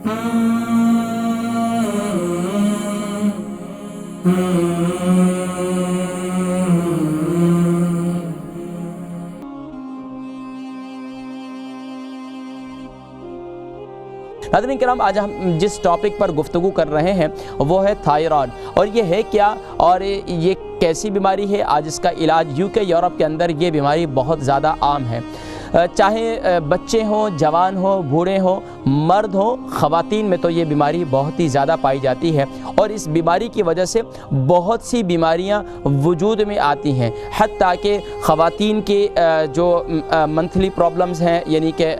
ناظرین کرام، آج ہم جس ٹاپک پر گفتگو کر رہے ہیں وہ ہے تھائرائیڈ، اور یہ ہے کیا اور یہ کیسی بیماری ہے۔ آج اس کا علاج UK یورپ کے اندر یہ بیماری بہت زیادہ عام ہے، چاہے بچے ہوں، جوان ہوں، بوڑھے ہوں، مرد ہوں، خواتین میں تو یہ بیماری بہت ہی زیادہ پائی جاتی ہے، اور اس بیماری کی وجہ سے بہت سی بیماریاں وجود میں آتی ہیں، حتیٰ کہ خواتین کے جو منتھلی پرابلمز ہیں، یعنی کہ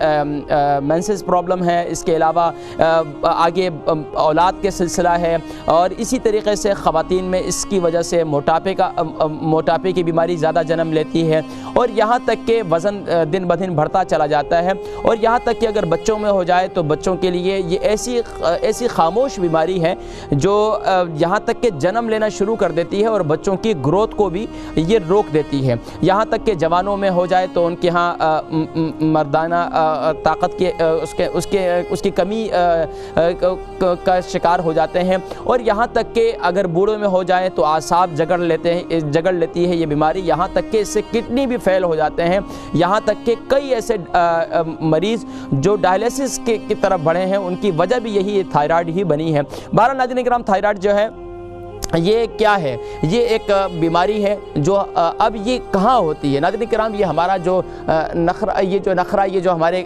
مینسز پرابلم ہے، اس کے علاوہ آگے اولاد کے سلسلہ ہے، اور اسی طریقے سے خواتین میں اس کی وجہ سے موٹاپے کی بیماری زیادہ جنم لیتی ہے، اور یہاں تک کہ وزن دن بدن بڑھتا چلا جاتا ہے، اور یہاں تک کہ اگر بچوں میں ہو جائے تو بچوں کے لیے یہ ایسی خاموش بیماری ہے جو یہاں تک کہ جنم لینا شروع کر دیتی ہے اور بچوں کی گروتھ کو بھی یہ روک دیتی ہے۔ یہاں تک کہ جوانوں میں ہو جائے تو ان کے ہاں مردانہ طاقت کے اس کی کمی کا شکار ہو جاتے ہیں، اور یہاں تک کہ اگر بوڑھوں میں ہو جائے تو اعصاب جگڑ لیتی ہے یہ بیماری، یہاں تک کہ اس سے کڈنی بھی فیل ہو جاتے ہیں، یہاں تک کہ کئی ایسے مریض جو ڈائلیسس کی طرف بڑھے ہیں ان کی وجہ بھی یہی تھائرائیڈ ہی بنی ہے۔ بہرحال ناظرین کرام، تھائرائیڈ جو ہے یہ کیا ہے؟ یہ ایک بیماری ہے جو اب یہ کہاں ہوتی ہے؟ ناظرین کرام، یہ ہمارا جو نخرہ یہ جو ہمارے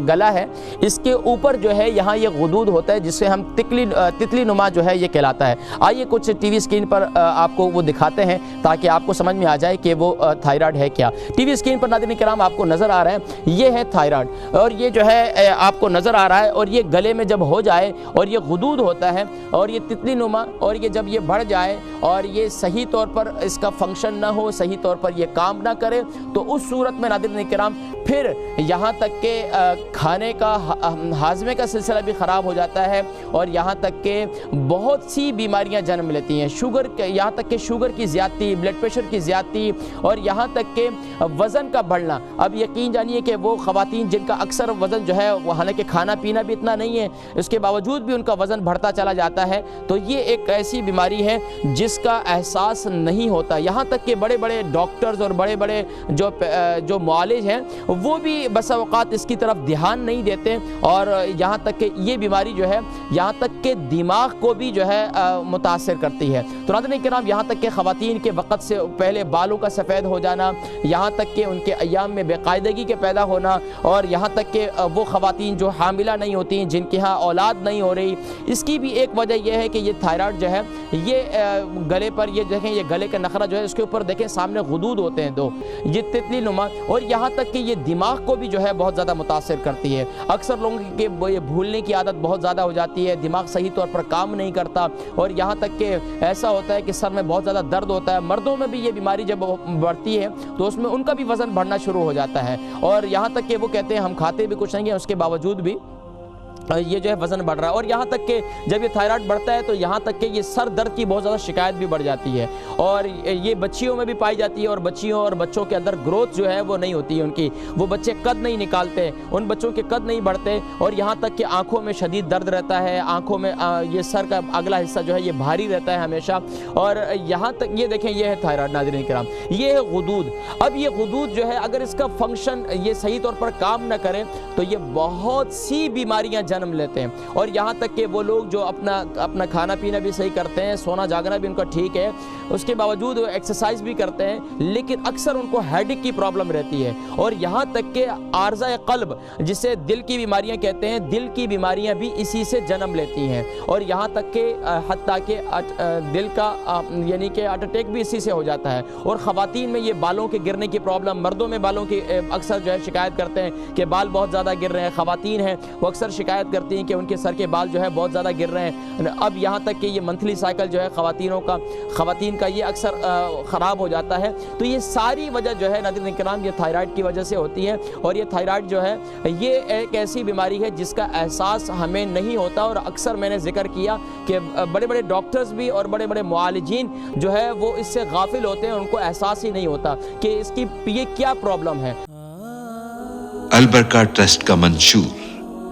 گلا ہے، اس کے اوپر جو ہے یہاں یہ غدود ہوتا ہے جس سے ہم تتلی نما جو ہے یہ کہلاتا ہے۔ آئیے کچھ ٹی وی اسکرین پر آپ کو وہ دکھاتے ہیں تاکہ آپ کو سمجھ میں آ جائے کہ وہ تھائرائیڈ ہے کیا۔ ٹی وی اسکرین پر ناظرین کرام آپ کو نظر آ رہا ہے، یہ ہے تھائرائیڈ، اور یہ جو ہے آپ کو نظر آ رہا ہے، اور یہ گلے میں جب ہو جائے اور یہ غدود ہوتا ہے اور یہ تتلی نما، اور یہ جب یہ بڑھ جائے اور یہ صحیح طور پر اس کا فنکشن نہ ہو، صحیح طور پر یہ کام نہ کرے، تو اس صورت میں ناظرین کرام پھر یہاں تک کہ کھانے کا ہاضمے کا سلسلہ بھی خراب ہو جاتا ہے، اور یہاں تک کہ بہت سی بیماریاں جنم لیتی ہیں، یہاں تک کہ شوگر کی زیادتی، بلڈ پریشر کی زیادتی، اور یہاں تک کہ وزن کا بڑھنا۔ اب یقین جانیے کہ وہ خواتین جن کا اکثر وزن جو ہے، حالانکہ کھانا پینا بھی اتنا نہیں ہے، اس کے باوجود بھی ان کا وزن بڑھتا چلا جاتا ہے، تو یہ ایک ایسی بیماری ہے جس کا احساس نہیں ہوتا۔ یہاں تک کہ بڑے بڑے ڈاکٹرز اور بڑے بڑے جو معالج ہیں وہ بھی بسا اوقات اس کی طرف دھیان نہیں دیتے، اور یہاں تک کہ یہ بیماری جو ہے یہاں تک کہ دماغ کو بھی جو ہے متاثر کرتی ہے۔ تو ناظرین کرام، یہاں تک کہ خواتین کے وقت سے پہلے بالوں کا سفید ہو جانا، یہاں تک کہ ان کے ایام میں بے قاعدگی کے پیدا ہونا، اور یہاں تک کہ وہ خواتین جو حاملہ نہیں ہوتی، جن کے ہاں اولاد نہیں ہو رہی، اس کی بھی ایک وجہ یہ ہے کہ یہ تھائرائیڈ جو ہے یہ گلے پر، یہ دیکھیں یہ گلے کا نخرہ جو ہے اس کے اوپر دیکھیں سامنے غدود ہوتے ہیں دو، یہ تتلی نما، اور یہاں تک کہ یہ دماغ کو بھی جو ہے بہت زیادہ متاثر کرتی ہے۔ اکثر لوگوں کے یہ بھولنے کی عادت بہت زیادہ ہو جاتی ہے، دماغ صحیح طور پر کام نہیں کرتا، اور یہاں تک کہ ایسا ہوتا ہے کہ سر میں بہت زیادہ درد ہوتا ہے۔ مردوں میں بھی یہ بیماری جب بڑھتی ہے تو اس میں ان کا بھی وزن بڑھنا شروع ہو جاتا ہے، اور یہاں تک کہ وہ کہتے ہیں ہم کھاتے بھی کچھ نہیں ہیں، اس کے باوجود بھی یہ جو ہے وزن بڑھ رہا ہے، اور یہاں تک کہ جب یہ تھائرائیڈ بڑھتا ہے تو یہاں تک کہ یہ سر درد کی بہت زیادہ شکایت بھی بڑھ جاتی ہے، اور یہ بچیوں میں بھی پائی جاتی ہے، اور بچیوں اور بچوں کے اندر گروتھ جو ہے وہ نہیں ہوتی ہے ان کی، وہ بچے قد نہیں نکالتے، ان بچوں کے قد نہیں بڑھتے، اور یہاں تک کہ آنکھوں میں شدید درد رہتا ہے، آنکھوں میں یہ سر کا اگلا حصہ جو ہے یہ بھاری رہتا ہے ہمیشہ، اور یہاں تک یہ دیکھیں یہ ہے تھائرائیڈ ناظرین کرام، یہ ہے غدود۔ اب یہ غدود جو ہے اگر اس کا فنکشن یہ صحیح طور پر کام نہ کرے تو یہ بہت سی بیماریاں جنم لیتے ہیں، اور یہاں تک کہ وہ لوگ جو اپنا کھانا پینا بھی صحیح کرتے ہیں، سونا جاگنا بھی ان کا ٹھیک ہے، اس کے باوجود وہ ایکسرسائز بھی کرتے ہیں، لیکن اکثر ان کو ہیڈک کی پرابلم رہتی ہے، اور یہاں تک کہ عارضہ قلب جسے دل کی بیماریاں کہتے ہیں، دل کی بیماریاں بھی اسی سے جنم لیتی ہیں، اور یہاں تک کہ حتیٰ کہ دل کا یعنی کہ ہارٹ اٹیک بھی اسی سے ہو جاتا ہے، اور خواتین میں یہ بالوں کے گرنے کی پرابلم، مردوں میں بالوں کی اکثر جو ہے شکایت کرتے ہیں کہ بال بہت زیادہ گر رہے ہیں، خواتین ہیں وہ اکثر شکایت کرتی ہیں کہ ان کے سر کے بال جو ہے بہت زیادہ گر رہے ہیں۔ اب یہاں تک کہ یہ منتھلی سائیکل جو ہے خواتین کا یہ اکثر خراب ہو جاتا ہے، تو یہ ساری وجہ جو ہے ناظرین کرام یہ تھائرائیڈ کی وجہ سے ہوتی ہے، اور یہ تھائرائیڈ جو ہے یہ ایک ایسی بیماری ہے جس کا احساس ہمیں نہیں ہوتا، اور اکثر میں نے ذکر کیا کہ بڑے بڑے ڈاکٹرز بھی اور بڑے بڑے معالجین جو ہے وہ اس سے غافل ہوتے ہیں، ان کو احساس ہی نہیں ہوتا کہ اس کی یہ کیا پرابلم ہے۔ البرکہ ٹرسٹ کا منشور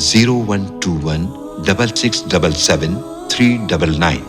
0121 6677 399।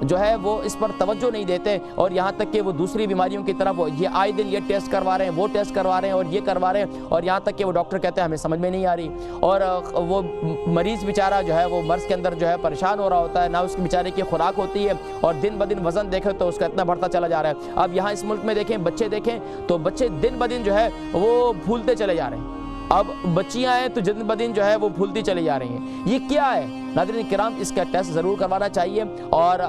جو ہے وہ اس پر توجہ نہیں دیتے اور یہاں تک کہ وہ دوسری بیماریوں کی طرف یہ آئے دن یہ ٹیسٹ کروا رہے ہیں، وہ ٹیسٹ کروا رہے ہیں اور یہ کروا رہے ہیں، اور یہاں تک کہ وہ ڈاکٹر کہتے ہیں ہمیں سمجھ میں نہیں آ رہی، اور وہ مریض بیچارہ جو ہے وہ مرض کے اندر جو ہے پریشان ہو رہا ہوتا ہے، نہ اس کی بیچارے کی خوراک ہوتی ہے، اور دن بدن وزن دیکھیں تو اس کا اتنا بڑھتا چلا جا رہا ہے۔ اب یہاں اس ملک میں دیکھیں، بچے دیکھیں تو بچے دن بدن جو ہے وہ پھولتے چلے جا رہے ہیں۔ اب بچیاں ہیں تو دن بدن جو ہے وہ پھولتی چلی جا رہی ہیں، یہ کیا ہے؟ ناظرین کرام، اس کا ٹیسٹ ضرور کروانا چاہیے، اور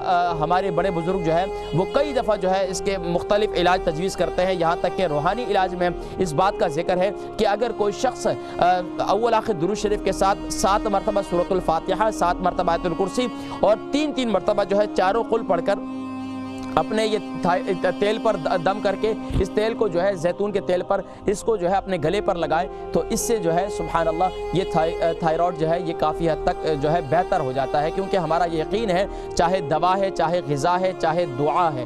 ہمارے بڑے بزرگ جو ہے وہ کئی دفعہ جو ہے اس کے مختلف علاج تجویز کرتے ہیں، یہاں تک کہ روحانی علاج میں اس بات کا ذکر ہے کہ اگر کوئی شخص اول آخر درود شریف کے ساتھ 7 مرتبہ سورۃ الفاتحہ، 7 مرتبہ آیت الکرسی اور 3 مرتبہ جو ہے چاروں قل پڑھ کر اپنے یہ تیل پر دم کر کے اس تیل کو جو ہے زیتون کے تیل پر اس کو جو ہے اپنے گلے پر لگائے تو اس سے جو ہے سبحان اللہ یہ تھائرائیڈ جو ہے یہ کافی حد تک جو ہے بہتر ہو جاتا ہے، کیونکہ ہمارا یہ یقین ہے چاہے دوا ہے، چاہے غذا ہے، چاہے دعا ہے،